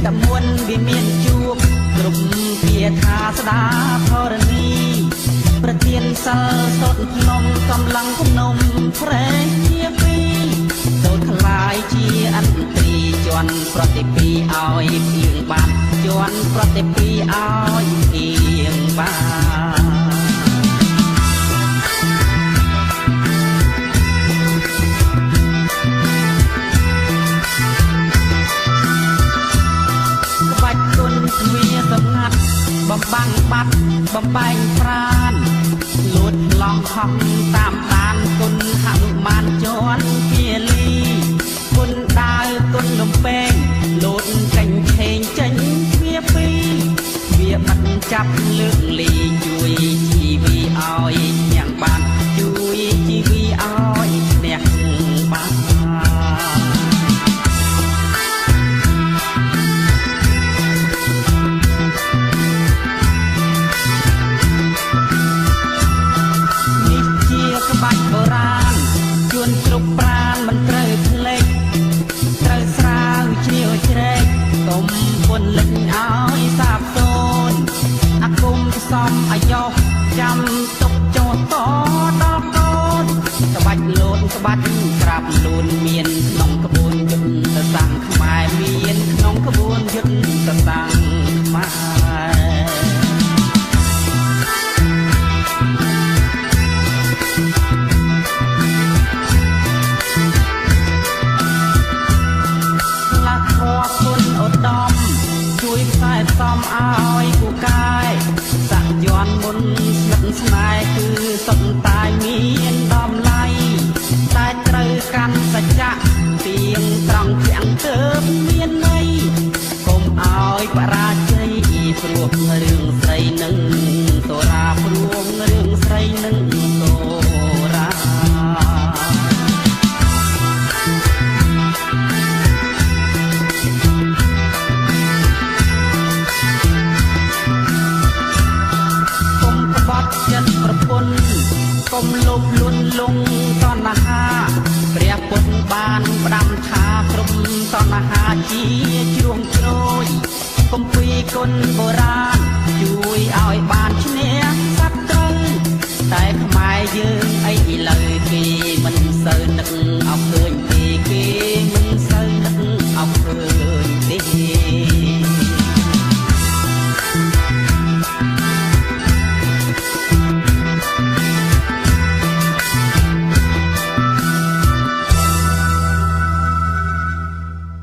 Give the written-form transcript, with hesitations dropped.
តមុនវាមានជួបគ្រប់ពាថាស្ដាធរណីប្រទានសិលសុតភ្នំកំឡុងគំនុំព្រែកជាពីរសូនខ្លាយជាអន្ត្រីជន់ប្រតិពីឲ្យភៀងបានជន់ប្រតិពីឲ្យភៀងបានសម្ងាត់បំបាំងបាត់បំបែងប្រានលួចឡងហំតាមដានគុណហនុមានជន់ភាលីគុណដាវគុណលំពេងលូតកេញឆេងចេញវាពីវាបាត់ចាប់លើកលីជួយជីវីឲ្យយ៉ាងបានជួយជីវីឲ្យអ្នកបានបាច់បុរាណជួនគ្រប់ប្រានមិនត្រូវភ្លេចត្រូវស្រាវជ្រាវជ្រែកកុំពុនលិចឲ្យសាបសូន្យអាគុំផ្សំអាយុចាំទុកចោតតដល់កូនក្បាច់លោនក្បាច់ក្រាបលូនមានក្នុងក្បួនយុទ្ធសាស្ត្រខ្មែរមានក្នុងក្បួនយុទ្ធសាស្ត្រខ្មែរជួយខ្សែសំឲ្យគូកាយសាក់យន់មុនស្និទ្ធស្នេហ៍គឺសុទ្ធតែមានតម្លៃតែត្រូវកាន់សច្ចៈទៀងត្រង់ជាងទៅមានន័យកុំឲ្យបរាជ័យព្រោះរឿងស្រីនឹងសូរាព្រោះរឿងស្រីនឹងសូរាចិត្តប្រពន្ធកុំលុបលួនលងតណ្ហាព្រះពុទ្ធបានផ្ដាំថាព្រំតណ្ហាជាជ្រួងជ្រោយគម្ពីរគុណបុរាណជួយឲ្យបានឈ្នះសត្វត្រូវតែខ្មែរយើងអីឥឡូវគេ